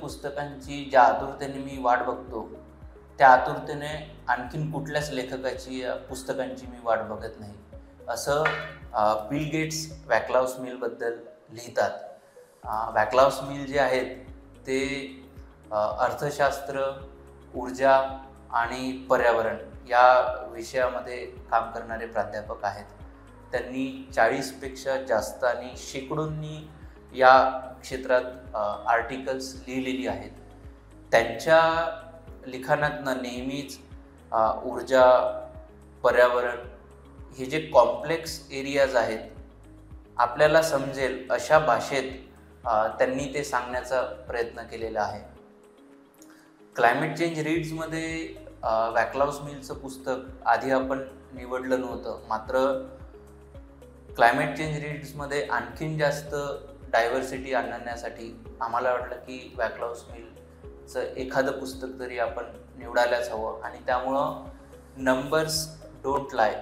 पुस्तकांची ज्या आतुरतेने मी वाट बघतो, त्या आतुरतेने आणखीन कुठल्याच लेखकाची पुस्तकांची मी वाट बघत नाही, असं बिल गेट्स वॅक्लाव स्मिलबद्दल लिहितात. वॅक्लाव स्मिल जे आहेत ते अर्थशास्त्र, ऊर्जा आणि पर्यावरण या विषयामध्ये काम करणारे प्राध्यापक आहेत. त्यांनी 40पेक्षा जास्त आणि शेकडोंनी या क्षेत्रात आर्टिकल्स लिहिलेली आहेत. त्यांच्या लिखाणातनं नेहमीच ऊर्जा, पर्यावरण हे जे कॉम्प्लेक्स एरियाज आहेत, आपल्याला समजेल अशा भाषेत त्यांनी ते सांगण्याचा प्रयत्न केलेला आहे. क्लायमेट चेंज रीड्समध्ये वॅक्लाव स्मिलचं पुस्तक आधी आपण निवडलं नव्हतं, मात्र क्लायमेट चेंज रीड्समध्ये आणखीन जास्त डायव्हर्सिटी आणण्यासाठी आम्हाला वाटलं की वॅक्लाव स्मिलचं एखादं पुस्तक तरी आपण निवडायलाच हवं, आणि त्यामुळं नंबर्स डोंट लाय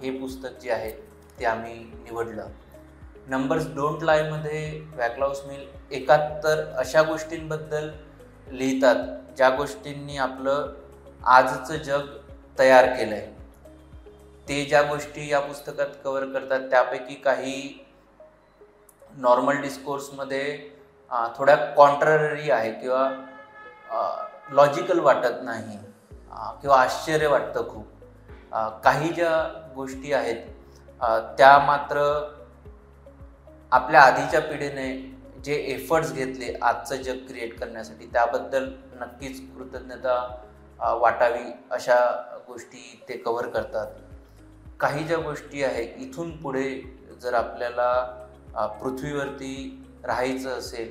हे पुस्तक जे आहे ते आम्ही निवडलं. नंबर्स डोंट लायमध्ये वॅक्लाव स्मिल 71 अशा गोष्टींबद्दल लिहितात ज्या गोष्टींनी आपलं आजचं जग तयार केलं आहे. ते ज्या गोष्टी या पुस्तकात कव्हर करतात त्यापैकी काही नॉर्मल डिस्कोर्समध्ये थोड्या कॉन्ट्ररी आहे किंवा लॉजिकल वाटत नाही किंवा आश्चर्य वाटतं खूप. काही ज्या गोष्टी आहेत त्या मात्र आपल्या आधीच्या पिढीने जे एफर्ट्स घेतले आजचं जग क्रिएट करण्यासाठी त्याबद्दल नक्कीच कृतज्ञता वाटावी अशा गोष्टी ते कव्हर करतात. काही ज्या गोष्टी आहे इथून पुढे जर आपल्याला पृथ्वीवरती राहायचं असेल,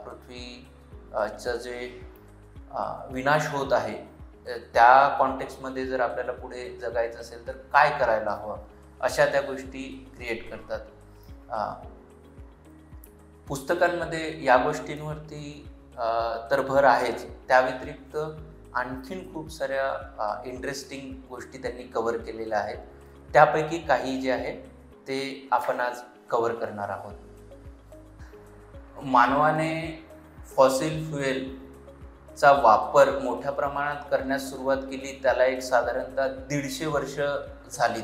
पृथ्वीचं जे विनाश होत आहे त्या कॉन्टेक्स्टमध्ये जर आपल्याला पुढे जगायचं असेल तर काय करायला हवं, अशा त्या गोष्टी क्रिएट करतात. पुस्तकांमध्ये या गोष्टींवरती तर भर आहेच, त्या व्यतिरिक्त आणखीन खूप साऱ्या इंटरेस्टिंग गोष्टी त्यांनी कव्हर केलेल्या आहेत. त्यापैकी काही जे आहे ते आपण आज कव्हर करणार आहोत. मानवाने फॉसिल फ्युएलचा वापर मोठ्या प्रमाणात करण्यास सुरुवात केली त्याला एक साधारणतः 150 वर्ष झालीत.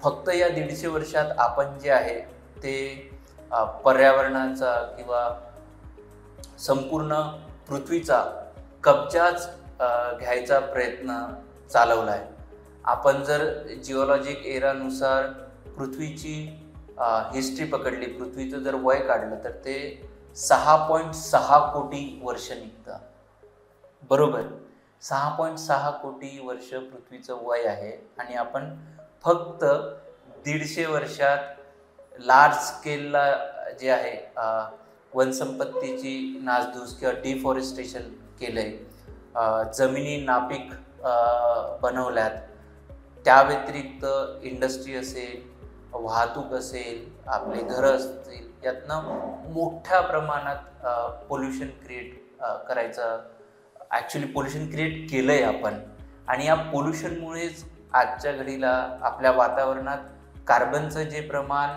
फक्त या 150 वर्षात आपण जे आहे ते पर्यावरणाचा किंवा संपूर्ण पृथ्वीचा कब्जाच घ्यायचा प्रयत्न चालवला आहे. आपण जर जिओलॉजिक एरानुसार पृथ्वीची हिस्ट्री पकडली, पृथ्वीचं जर वय काढलं तर ते 6.6 कोटी वर्ष निघतं. बरोबर, 6.6 कोटी वर्ष पृथ्वीचं वय आहे आणि आपण फक्त 150 वर्षात लार्ज स्केलला जे आहे वनसंपत्तीची नासधूस किंवा डिफॉरेस्टेशन केलंय, जमिनी नापीक बनवल्यात. त्या व्यतिरिक्त इंडस्ट्री असेल, वाहतूक असेल, आपले घरं असतील, यातनं मोठ्या प्रमाणात पोल्युशन क्रिएट करायचं, ॲक्च्युली पोल्युशन क्रिएट केलं आहे आपण. आणि या पोल्युशनमुळेच आजच्या घडीला आपल्या वातावरणात कार्बनचं जे प्रमाण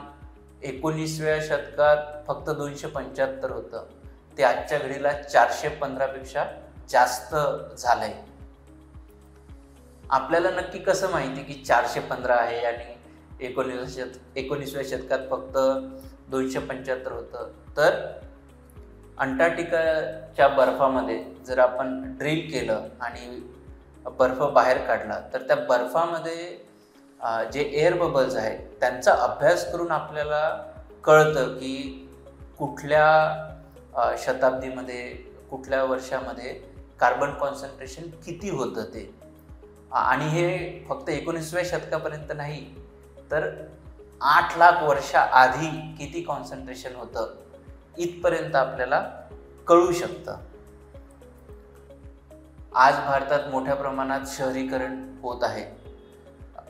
19व्या शतकात फक्त 275 होतं ते आजच्या घडीला 415पेक्षा जास्त झालंय. आपल्याला नक्की कसं माहिती की 415 आहे आणि 19व्या शतकात फक्त 275 होतं? तर अंटार्क्टिकाच्या बर्फामध्ये जर आपण ड्रिल केलं आणि बर्फ बाहेर काढला तर त्या बर्फामध्ये जे एअर बबल्स आहेत त्यांचा अभ्यास करून आपल्याला कळतं की कुठल्या शताब्दीमध्ये, कुठल्या वर्षामध्ये कार्बन कॉन्सन्ट्रेशन किती होतं ते. आणि हे फक्त 19व्या शतकापर्यंत नाही तर 8 लाख वर्षाआधी किती कॉन्सन्ट्रेशन होतं इथपर्यंत आपल्याला कळू शकतं. आज भारतात मोठ्या प्रमाणात शहरीकरण होत आहे.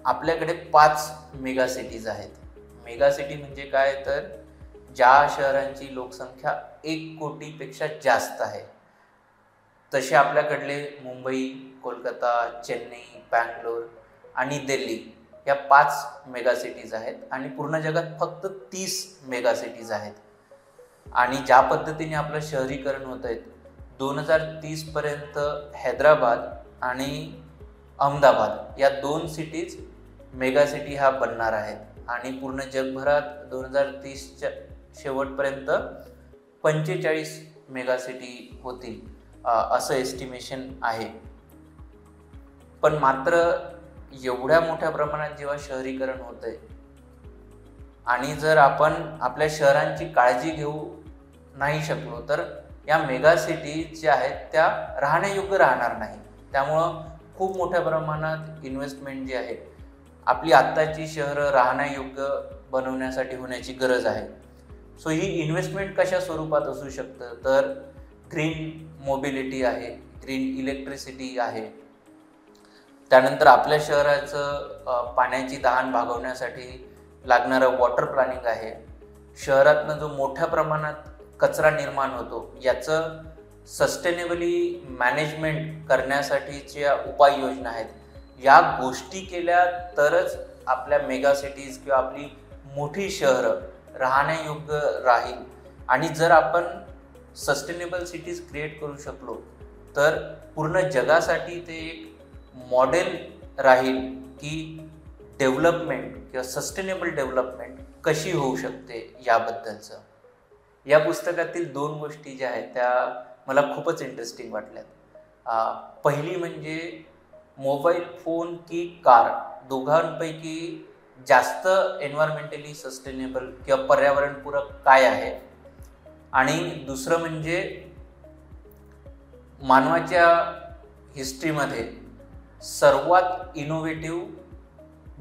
आपल्याकडे 5 मेगा सिटीज आहेत. मेगा सिटी म्हणजे काय, तर ज्या शहरांची लोकसंख्या 1 कोटीपेक्षा जास्त आहे. तसे आपल्याकडले मुंबई, कोलकाता, चेन्नई, बँगलोर आणि दिल्ली या 5 मेगा सिटीज आहेत आणि पूर्ण जगात फक्त 30 मेगा सिटीज आहेत. आणि ज्या पद्धतीने आपलं शहरीकरण होत आहे, 2030 पर्यंत हैदराबाद आणि अहमदाबाद या 2 सिटीज मेगा सिटी ह्या बनणार आहेत आणि पूर्ण जगभरात 2030च्या शेवटपर्यंत 45 मेगा सिटी होतील असं एस्टिमेशन आहे. पण मात्र एवढ्या मोठ्या प्रमाणात जेव्हा शहरीकरण होतंय आणि जर आपण आपल्या शहरांची काळजी घेऊ नाही शकलो तर या मेगा सिटी ज्या आहेत त्या राहण्यायोग्य राहणार नाही. त्यामुळं खूप मोठ्या प्रमाणात इन्व्हेस्टमेंट जी आहे आपली आत्ताची शहरं राहण्यायोग्य बनवण्यासाठी होण्याची गरज आहे. सो ही इन्व्हेस्टमेंट कशा स्वरूपात असू शकतं तर ग्रीन मोबिलिटी आहे, ग्रीन इलेक्ट्रिसिटी आहे, त्यानंतर आपल्या शहराचं पाण्याची तहान भागवण्यासाठी लागणारं वॉटर प्लॅनिंग आहे, शहरातनं जो मोठ्या प्रमाणात कचरा निर्माण होतो याचं सस्टेनेबली मॅनेजमेंट करण्यासाठीच्या उपाययोजना आहेत. या गोष्टी केल्या तरच आपल्या मेगा सिटीज किंवा आपली मोठी शहरं राहण्यायोग्य राहील. आणि जर आपण सस्टेनेबल सिटीज क्रिएट करू शकलो तर पूर्ण जगासाठी ते एक मॉडेल राहील की डेव्हलपमेंट किंवा सस्टेनेबल डेव्हलपमेंट कशी होऊ शकते याबद्दलचं. या पुस्तकातील 2 गोष्टी ज्या आहेत त्या मला खूपच इंटरेस्टिंग वाटल्यात. पहिली म्हणजे मोबाईल फोन की कार दोघांपैकी जास्त एन्व्हायरमेंटली सस्टेनेबल किंवा पर्यावरणपूरक काय आहे, आणि दुसरं म्हणजे मानवाच्या हिस्ट्रीमध्ये सर्वात इनोव्हेटिव्ह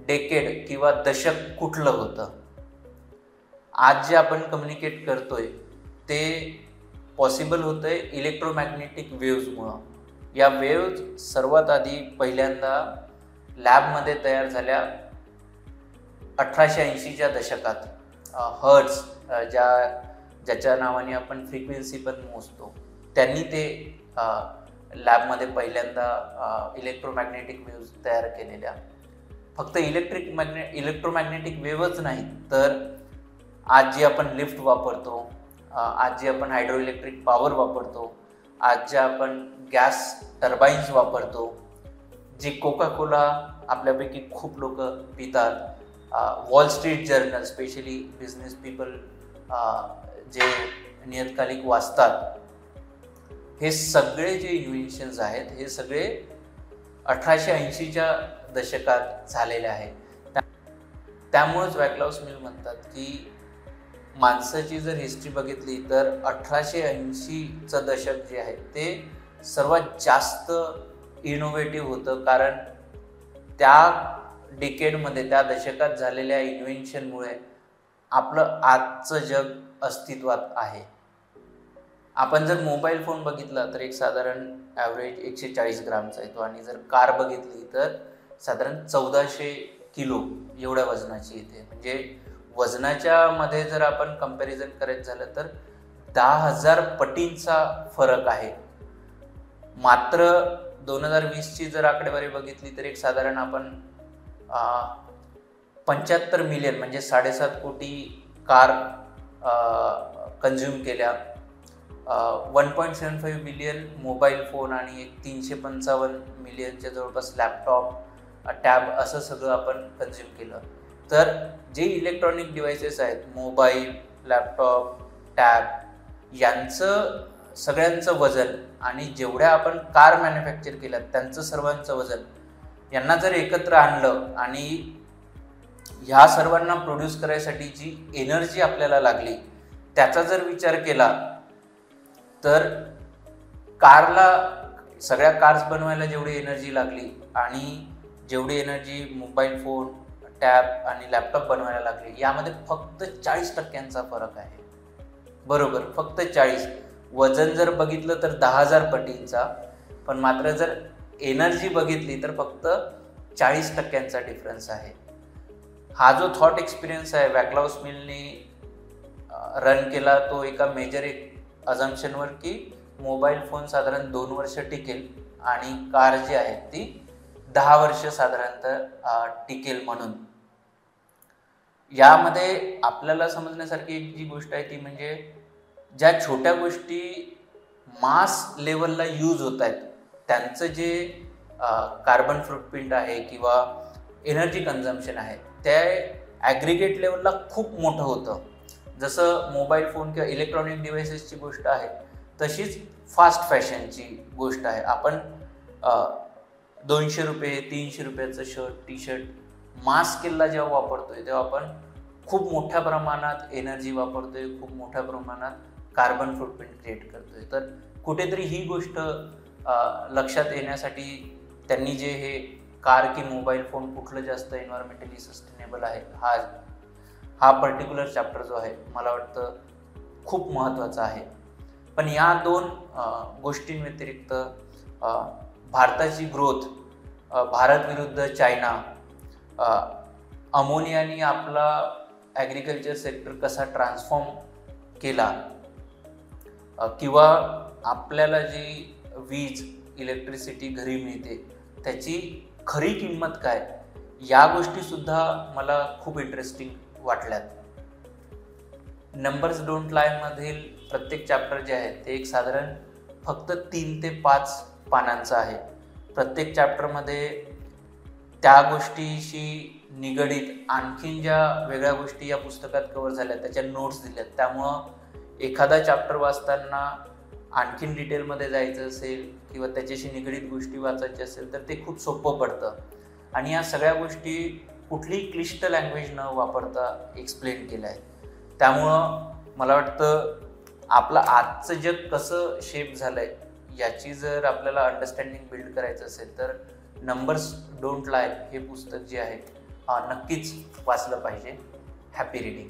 डेकेड किंवा दशक कुठलं होतं. आज जे आपण कम्युनिकेट करतोय ते पॉसिबल होतंय इलेक्ट्रोमॅग्नेटिक वेव्हजमुळं. या वेव्ज सर्वात आधी पहिल्यांदा लॅबमध्ये तयार झाल्या 1880च्या दशकात. हर्ट्झ ज्याच्या नावाने आपण फ्रिक्वेन्सी पण मोजतो, त्यांनी ते लॅबमध्ये पहिल्यांदा इलेक्ट्रोमॅग्नेटिक वेव्ज तयार केलेल्या. फक्त इलेक्ट्रोमॅग्नेटिक वेव्हच नाही तर आज जी आपण लिफ्ट वापरतो, आज जी आपण हायड्रो इलेक्ट्रिक पॉवर वापरतो, आज ज्या आपण गॅस टर्बाईन्स वापरतो, जी कोका कोला आपल्यापैकी खूप लोक पितात, wall street journal specially business people जे नियतकालिक वाचतात, हे सगळे जे इन्व्हेन्शन्स आहेत हे सगळे 1880च्या दशकात झालेले आहेत. त्यामुळेच वॅकलाव स्मिल म्हणतात की माणसाची जर हिस्ट्री बघितली तर 1880चं दशक जे आहे ते सर्वात जास्त इनोव्हेटिव्ह होतं, कारण त्या डिकेडमध्ये त्या दशकात झालेल्या इन्व्हेन्शनमुळे आपलं आजचं जग अस्तित्वात आहे. आपण जर मोबाईल फोन बघितला तर एक साधारण ॲव्हरेज 140 ग्रामचा येतो, आणि जर कार बघितली तर साधारण 1400 किलो एवढ्या वजनाची येते. म्हणजे वजनाच्या मध्ये जर आपण कंपॅरिझन करायचं झालं तर 10,000 पटींचा फरक आहे. मात्र 2020ची जर आकडेवारी बघितली तर एक साधारण आपण 75 मिलियन म्हणजे 7.5 कोटी कार कंझ्युम केल्या, 1.75 मिलियन मोबाईल फोन आणि एक 355 मिलियनच्या जवळपास लॅपटॉप, टॅब असं सगळं आपण कंझ्युम केलं. तर जे इलेक्ट्रॉनिक डिव्हायसेस आहेत, मोबाईल, लॅपटॉप, टॅब, यांचं सगळ्यांचं वजन आणि जेवढ्या आपण कार मॅन्युफॅक्चर केल्यात त्यांचं सर्वांचं वजन यांना जर एकत्र आणलं आणि ह्या सर्वांना प्रोड्यूस करायसाठी जी एनर्जी आपल्याला लागली त्याचा जर विचार केला तर सगळ्या कार्स बनवायला जेवढी एनर्जी लागली आणि जेवढी एनर्जी मोबाईल फोन, टॅब आणि लॅपटॉप बनवायला लागली, यामध्ये फक्त 40% फरक आहे. बरोबर, फक्त 40. वजन जर बघितलं तर 10,000 पटींचा, पण मात्र जर एनर्जी बघितली तर फक्त 40% डिफरन्स आहे. हा जो थॉट एक्सपिरियन्स आहे वॅकलाव स्मिलने रन केला, तो एका मेजर अझम्पशनवर की मोबाईल फोन साधारण 2 वर्ष टिकेल आणि कार जी आहे ती 10 वर्ष साधारणतः टिकेल. म्हणून यामध्ये आपल्याला समजण्यासारखी एक जी गोष्ट आहे ती म्हणजे ज्या छोट्या गोष्टी मास लेवलला यूज होत आहेत त्यांचं जे कार्बन फुटप्रिंट आहे किंवा एनर्जी कन्झम्पशन आहे ते ॲग्रिगेट लेवलला खूप मोठं होतं. जसं मोबाईल फोन किंवा इलेक्ट्रॉनिक डिव्हायसेसची गोष्ट आहे तशीच फास्ट फॅशनची गोष्ट आहे. आपण 200 रुपये 300 रुपयाचं शर्ट टी शर्ट मास स्केलला जेव्हा वापरतोय तेव्हा आपण खूप मोठ्या प्रमाणात एनर्जी वापरतोय, खूप मोठ्या प्रमाणात कार्बन फुटप्रिंट क्रिएट करतोय. तर कुठेतरी ही गोष्ट लक्षात येण्यासाठी त्यांनी जे हे कार की मोबाईल फोन कुठलं जास्त एन्व्हायरमेंटली सस्टेनेबल आहे हा पर्टिक्युलर चॅप्टर जो आहे मला वाटतं खूप महत्त्वाचा आहे. पण या दोन गोष्टींव्यतिरिक्त भारताची ग्रोथ, भारत विरुद्ध चायना, अमोनियाने आपला ॲग्रिकल्चर सेक्टर कसा ट्रान्सफॉर्म केला, किंवा आपल्याला जी वीज इलेक्ट्रिसिटी घरी मिळते त्याची खरी किंमत काय, या गोष्टीसुद्धा मला खूप इंटरेस्टिंग वाटल्यात. नंबर्स डोंट लाय मधील प्रत्येक चॅप्टर जे आहे ते एक साधारण फक्त 3 ते 5 पानांचं आहे. प्रत्येक चॅप्टरमध्ये त्या गोष्टीशी निगडीत आणखीन ज्या वेगळ्या गोष्टी या पुस्तकात कव्हर झाल्या त्याच्या नोट्स दिल्यात. त्यामुळं एखादा चॅप्टर वाचताना आणखीन डिटेलमध्ये जायचं असेल किंवा त्याच्याशी निगडीत गोष्टी वाचायच्या असेल तर ते खूप सोपं पडतं. आणि या सगळ्या गोष्टी कुठलीही क्लिष्ट लँग्वेज न वापरता एक्सप्लेन केल्या आहेत. त्यामुळं मला वाटतं आपलं आजचं जग कसं शेप झालं आहे याची जर आपल्याला अंडरस्टँडिंग बिल्ड करायचं असेल तर नंबर्स डोंट लाय हे पुस्तक जे आहे नक्कीच वाचलं पाहिजे. Happy reading.